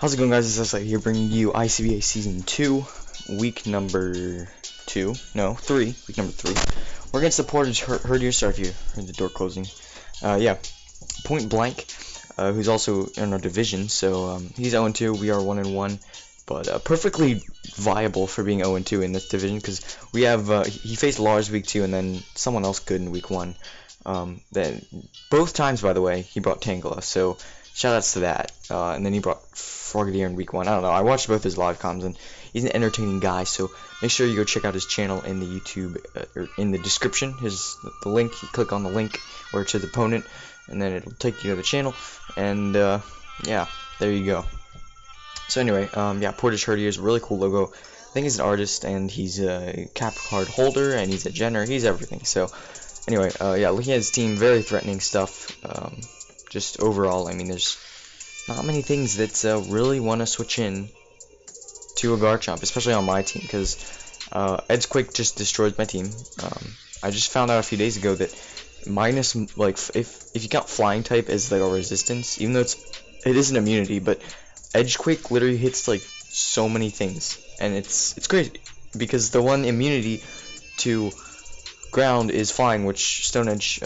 How's it going, guys? It's S2W3 here, bringing you ICBA Season 2, week number 2. No, 3. Week number 3. We're against the Portage Herdier. Sorry if you heard the door closing. Yeah, Pointblanke, who's also in our division. So he's 0-2. We are 1-1, but perfectly viable for being 0-2 in this division because we have he faced Lars week 2 and then someone else good in week 1. Then both times, by the way, he brought Tangela. So shoutouts to that. And then he brought Herdier in week 1. I don't know. I watched both his live comms, and he's an entertaining guy. So make sure you go check out his channel in the YouTube or in the description. The link. You click on the link where it's his opponent, and then it'll take you to the channel. And yeah, there you go. So anyway, yeah, Portage Herdier is a really cool logo. I think he's an artist, and he's a cap card holder, and he's a genner. He's everything. So anyway, yeah, looking at his team, very threatening stuff. Just overall, I mean, there's not many things that really want to switch in to a Garchomp, especially on my team, because Edgequake just destroys my team. I just found out a few days ago that minus, like, if you count flying type as like a resistance, even though it is an immunity, but Edgequake literally hits like so many things, and it's crazy because the one immunity to ground is flying, which Stone Edge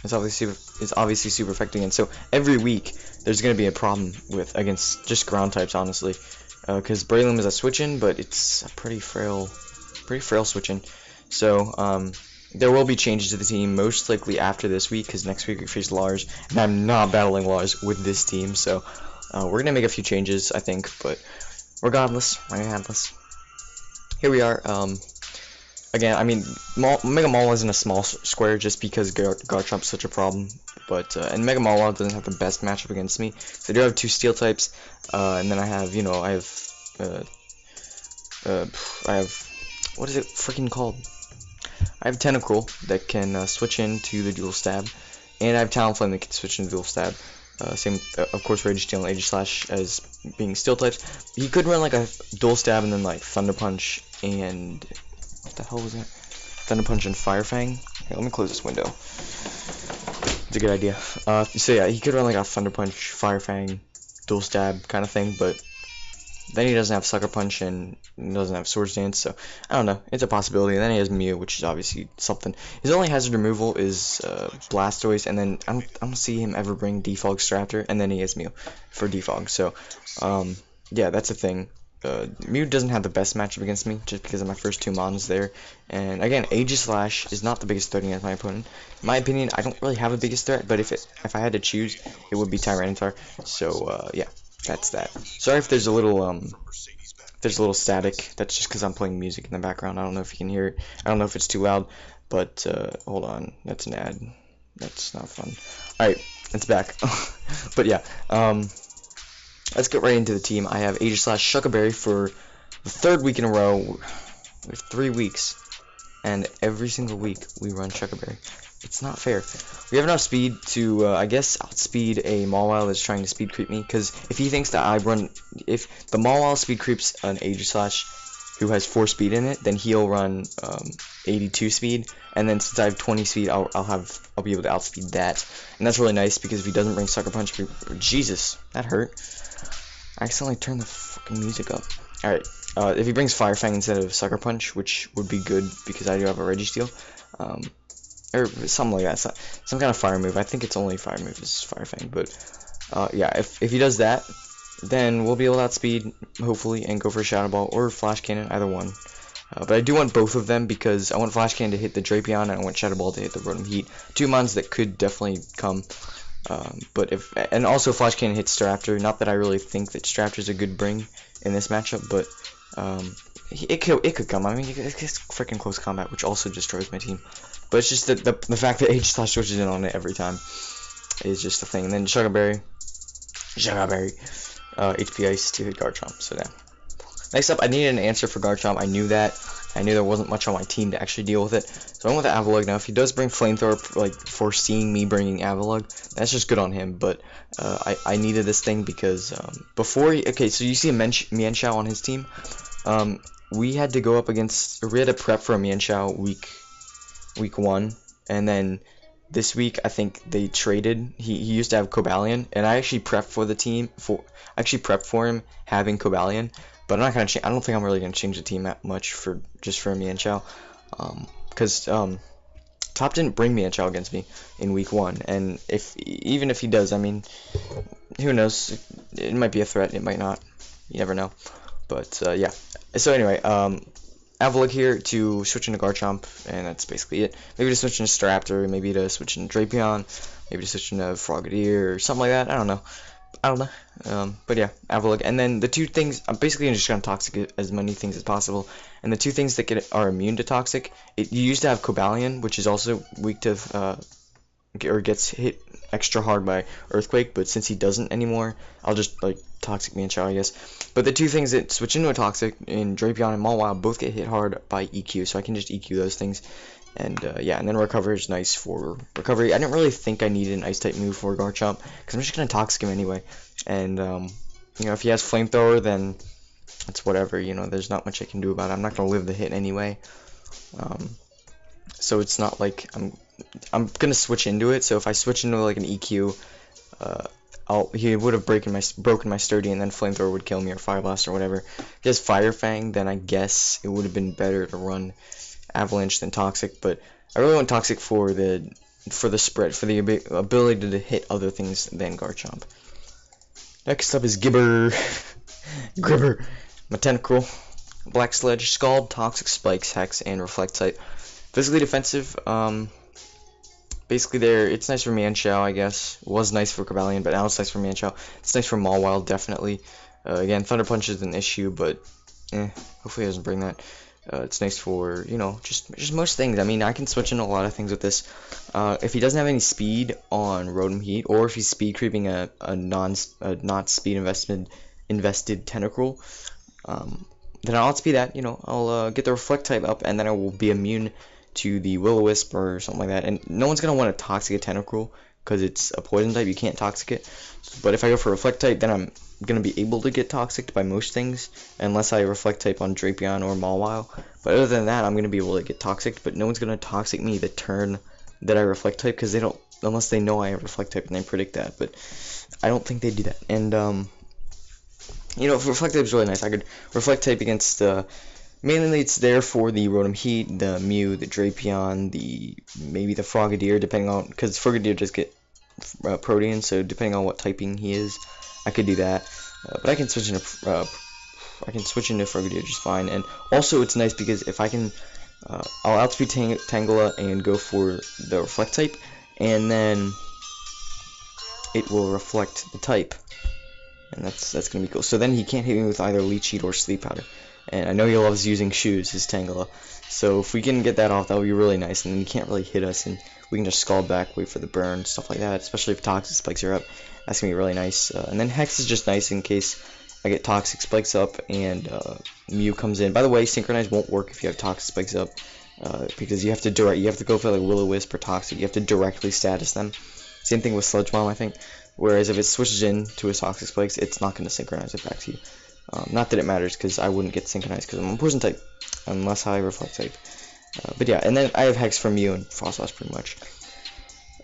is obviously super effective. And so every week there's going to be a problem against just ground types, honestly, because Breloom is a switch-in, but it's a pretty frail switch-in. So there will be changes to the team, most likely after this week, because next week we face Lars, and I'm not battling Lars with this team. So we're going to make a few changes, I think, but regardless, here we are. Again, I mean, Mega Mall isn't a small square just because Garchomp's such a problem, but and Mega Mall doesn't have the best matchup against me. So I do have 2 steel types, and then I have, you know, I have what is it freaking called? I have Tentacruel that can switch into the dual stab, and I have Talonflame that can switch into dual stab. Same, of course, Rage Steel and Aegislash as being steel types. He could run like a dual stab and then like Thunder Punch and what the hell was that? Thunder Punch and Fire Fang. Okay, let me close this window. It's a good idea. So yeah, he could run like a Thunder Punch, Fire Fang, dual stab kind of thing, but then he doesn't have Sucker Punch and he doesn't have Swords Dance, so I don't know. It's a possibility. And then he has Mew, which is obviously something. His only hazard removal is Blastoise, and then I don't see him ever bring Defog Straptor, and then he has Mew for Defog. So yeah, that's a thing. Mew doesn't have the best matchup against me just because of my first 2 mons there, and again, Aegislash is not the biggest threat against my opponent. In my opinion, I don't really have a biggest threat, but if I had to choose, it would be Tyranitar. So yeah, that's that. Sorry if there's a little static. That's just because I'm playing music in the background. I don't know if you can hear it. I don't know if it's too loud, but hold on, that's an ad. That's not fun. All right, it's back. But yeah, let's get right into the team. I have Aegislash Shuckleberry for the 3rd week in a row. We have 3 weeks, and every single week we run Shuckleberry. It's not fair. We have enough speed to, I guess, outspeed a Mawile that's trying to speed creep me, because if he thinks that if the Mawile speed creeps an Aegislash who has 4 speed in it, then he'll run 82 speed, and then since I have 20 speed, I'll be able to outspeed that, and that's really nice because if he doesn't bring Sucker Punch, Jesus, that hurt. I accidentally turned the fucking music up. Alright, if he brings Fire Fang instead of Sucker Punch, which would be good because I do have a Registeel, or something like that, some kind of fire move. I think it's only fire move is Fire Fang, but yeah, if he does that, then we'll be able to outspeed, hopefully, and go for a Shadow Ball or Flash Cannon, either one. But I do want both of them because I want Flash Cannon to hit the Drapion and I want Shadow Ball to hit the Rotom Heat. 2 mons that could definitely come. But and also Flash Cannon hits Straptor. Not that I really think that Straptor's a good bring in this matchup, but it could come. I mean, it's freaking close combat, which also destroys my team. But it's just that the fact that Aegislash switches in on it every time is just the thing. And then Shuckleberry, HP Ice to hit Garchomp. So yeah. Next up, I needed an answer for Garchomp. I knew that. I knew there wasn't much on my team to actually deal with it. So I went with Avalugg. Now, if he does bring Flamethrower, like, foreseeing me bringing Avalugg, that's just good on him. But I needed this thing because okay, so you see a Mienshao on his team. We had to prep for a Mienshao week 1, and then this week I think they traded. He used to have Cobalion, and I actually prepped for the team for him having Cobalion, but I'm not gonna I don't think I'm really gonna change the team that much for Mienshao, because Top didn't bring Mienshao against me in week 1, and even if he does, I mean, who knows? It might be a threat, it might not. You never know. But yeah. So anyway, I have a look here to switch into Garchomp, and that's basically it. Maybe to switch into Staraptor, maybe to switch into Drapion, maybe to switch into Frogadier or something like that. I don't know. But yeah, have a look. And then the two things, I'm basically just gonna Toxic as many things as possible. And the two things that are immune to Toxic, you used to have Cobalion, which is also weak to or gets hit extra hard by Earthquake, but since he doesn't anymore, I'll just like Toxic Mienshao, I guess. But the two things that switch into a Toxic in Drapion and Mawile both get hit hard by EQ, so I can just EQ those things. And yeah, and then Recover is nice for recovery. I didn't really think I needed an Ice type move for Garchomp because I'm just gonna Toxic him anyway. And you know, if he has Flamethrower, then it's whatever. You know, there's not much I can do about it. I'm not gonna live the hit anyway. So it's not like I'm gonna switch into it. So if I switch into like an EQ, he would have broken my Sturdy, and then Flamethrower would kill me, or Fire Blast or whatever. If he has Fire Fang, then I guess it would have been better to run Avalanche than Toxic. But I really want Toxic for the spread, for the ability to hit other things than Garchomp. Next up is Gibber, Gribber, Mechanical, Black Sledge, Scald, Toxic, Spikes, Hex, and Reflect type. Physically defensive. Basically, it's nice for Mienshao, I guess. It was nice for Cobalion, but now it's nice for Mienshao. It's nice for Mawile, definitely. Again, Thunder Punch is an issue, but hopefully it doesn't bring that. It's nice for, you know, just most things. I mean, I can switch into a lot of things with this. If he doesn't have any speed on Rotom Heat, or if he's speed creeping a not speed invested Tentacruel, then I'll outspeed that. You know, I'll get the Reflect type up, and then I will be immune to the Will-O-Wisp or something like that. And no one's gonna want to Toxic a Tentacruel because it's a poison type. You can't Toxic it. But if I go for Reflect type, then I'm gonna be able to get Toxic by most things, unless I Reflect type on Drapion or Mawile. But other than that, I'm gonna be able to get Toxic. But no one's gonna Toxic me the turn that I Reflect type, because they don't, unless they know I Reflect type and they predict that. But I don't think they do that. And you know, Reflect type is really nice. I could Reflect type against mainly it's there for the Rotom Heat, the Mew, the Drapion, maybe the Frogadier, depending on, because Frogadier does get Protean, so depending on what typing he is, I could do that. But I can switch into Frogadier just fine. And also it's nice because if I can, I'll outspeed Tangela and go for the Reflect type, and then it will reflect the type, and that's gonna be cool. So then he can't hit me with either Leech Seed or Sleep Powder. And I know he loves using shoes, his Tangela. So if we can get that off, that would be really nice. And then he can't really hit us, and we can just Scald back, wait for the burn, stuff like that. Especially if Toxic Spikes are up. That's going to be really nice. And then Hex is just nice in case I get Toxic Spikes up and Mew comes in. By the way, Synchronize won't work if you have Toxic Spikes up. Because you have to go for like Will-O-Wisp or Toxic. You have to directly status them. Same thing with Sludge Bomb, I think. Whereas if it switches in to a Toxic Spikes, it's not going to Synchronize it back to you. Not that it matters, because I wouldn't get Synchronized because I'm a Poison type, unless I Reflect type. But yeah, and then I have Hex from Mew and Frostlass pretty much.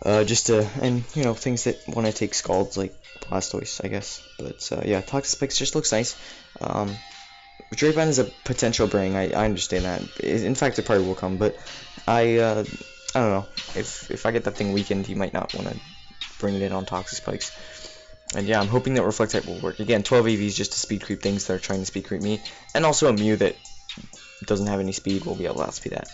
And you know, things that want to take Scalds, like Blastoise, I guess. But yeah, Toxic Spikes just looks nice. Drapion is a potential bring, I understand that. In fact, it probably will come, but I don't know. If I get that thing weakened, you might not want to bring it in on Toxic Spikes. And yeah, I'm hoping that Reflect type will work. Again, 12 EVs just to speed creep things that are trying to speed creep me. And also a Mew that doesn't have any speed will be able to outspeed that.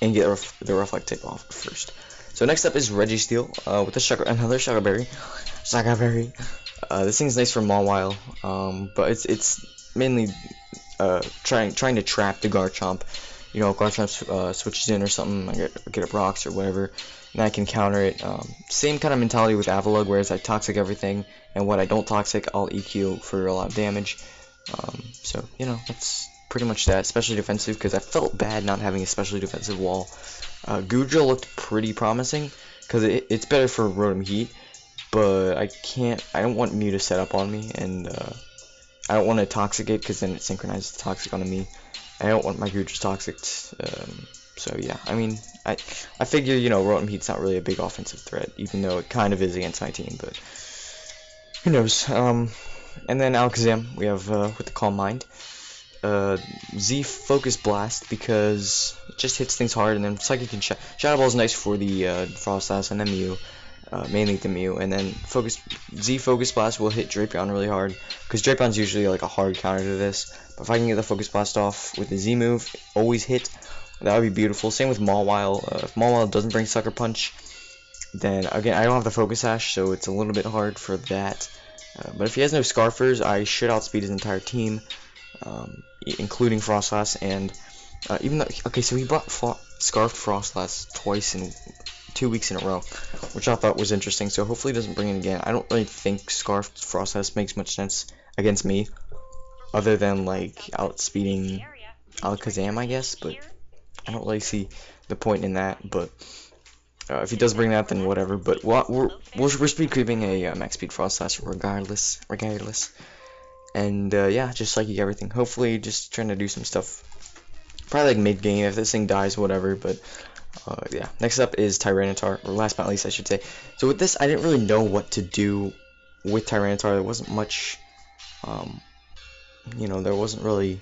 And get the Reflect type off first. So next up is Registeel with another Sugar Berry. This thing's nice for Mawile, but it's mainly trying to trap the Garchomp. You know, if Garchomp switches in or something, I get up rocks or whatever, and I can counter it. Same kind of mentality with Avalugg, whereas I Toxic everything, and what I don't Toxic, I'll EQ for a lot of damage. So, you know, that's pretty much that. Especially defensive, because I felt bad not having a specially defensive wall. Goodra looked pretty promising, because it's better for Rotom Heat, but I don't want Mew to set up on me, and I don't want to Toxic it, because then it synchronizes the Toxic onto me. I don't want my Goodra Toxic. So yeah, I mean, I figure, you know, Rotom Heat's not really a big offensive threat, even though it kind of is against my team, but who knows. And then Alakazam, we have with the Calm Mind. Z Focus Blast, because it just hits things hard, and then Psychic and Shadow Ball is nice for the Frostlass and then Mew, mainly the Mew, and then Z Focus Blast will hit Drapion really hard, because Drapion's usually like a hard counter to this, but if I can get the Focus Blast off with the Z move, always hit, that would be beautiful. Same with Mawile. If Mawile doesn't bring Sucker Punch, then again, I don't have the Focus Sash, so it's a little bit hard for that. But if he has no Scarfers, I should outspeed his entire team, including Frostlass. And even though, okay, so he brought Scarfed Frostlass twice in 2 weeks in a row, which I thought was interesting. So hopefully he doesn't bring it again. I don't really think Scarfed Frostlass makes much sense against me, other than like outspeeding Alakazam, I guess. But I don't really see the point in that. But if he does bring that, then whatever. But we're speed creeping a max speed Frostlass regardless. And yeah, just like everything. Hopefully, just trying to do some stuff. Probably like mid game if this thing dies, whatever. But yeah. Next up is Tyranitar, or last but not least, I should say. So with this, I didn't really know what to do with Tyranitar. There wasn't much. You know, there wasn't really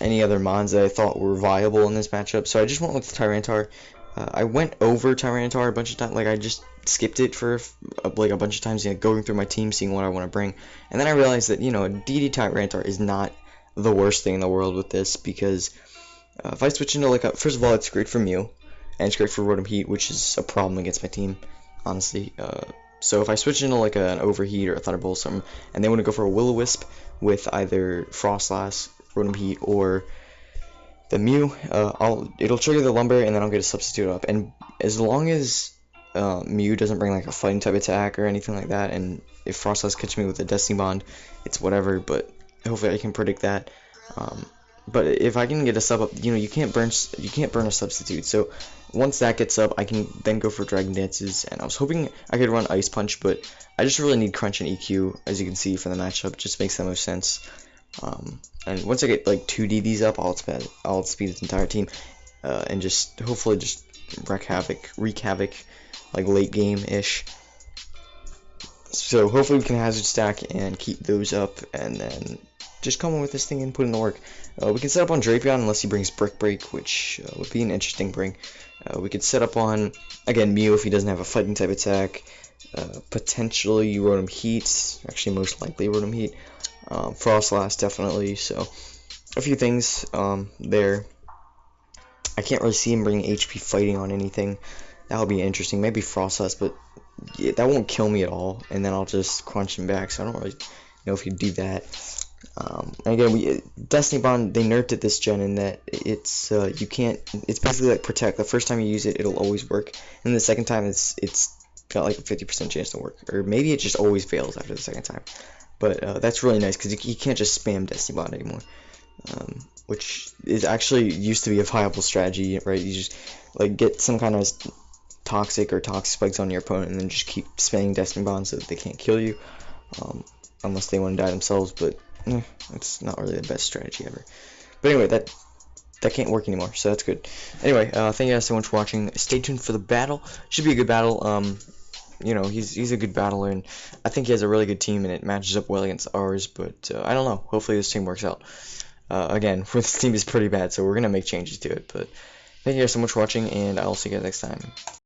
any other mons that I thought were viable in this matchup. So I just went with Tyranitar. I went over Tyranitar a bunch of times, like I just skipped it for like a bunch of times, you know, going through my team, seeing what I want to bring, and then I realized that, you know, DD Tyranitar is not the worst thing in the world with this, because if I switch into like first of all, it's great for Mew, and it's great for Rotom Heat, which is a problem against my team, honestly. So if I switch into like an Overheat or a Thunderbolt or something, and they want to go for a Will-O-Wisp with either Frostlass, Rotom Heat, or the Mew, it'll trigger the Lumber, and then I'll get a substitute up. And as long as Mew doesn't bring like a fighting type attack or anything like that, and if Frostlass catches me with a Destiny Bond, it's whatever. But hopefully I can predict that. But if I can get a sub up, you know, you can't burn a substitute. So once that gets up, I can then go for Dragon Dances. And I was hoping I could run Ice Punch, but I just really need Crunch and EQ, as you can see from the matchup. Just makes the most sense. And once I get like 2 DDs up, I'll outspeed his entire team, and just hopefully just wreak havoc, like late game ish. So hopefully we can hazard stack and keep those up, and then just come in with this thing and put in the work. We can set up on Drapion unless he brings Brick Break, which would be an interesting bring. We could set up on, again, Mew if he doesn't have a fighting type attack. Potentially Rotom Heat, actually most likely Rotom Heat. Frostlass definitely. So a few things there. I can't really see him bringing HP fighting on anything. That would be interesting. Maybe Frostlass, but yeah, that won't kill me at all. And then I'll just crunch him back. So I don't really know if he'd do that. And again, Destiny Bond, they nerfed it this gen in that it's you can't. It's basically like Protect. The first time you use it, it'll always work, and the second time it's got like a 50% chance to work, or maybe it just always fails after the second time. But that's really nice because you can't just spam Destiny Bond anymore, which is actually used to be a viable strategy, right? You just like get some kind of toxic spikes on your opponent, and then just keep spamming Destiny Bond so that they can't kill you, unless they want to die themselves. But it's not really the best strategy ever. But anyway, that can't work anymore, so that's good. Anyway, thank you guys so much for watching. Stay tuned for the battle. Should be a good battle. You know, he's a good battler, and I think he has a really good team, and it matches up well against ours. But I don't know. Hopefully this team works out. Again, this team is pretty bad, so we're gonna make changes to it. But thank you guys so much for watching, and I'll see you guys next time.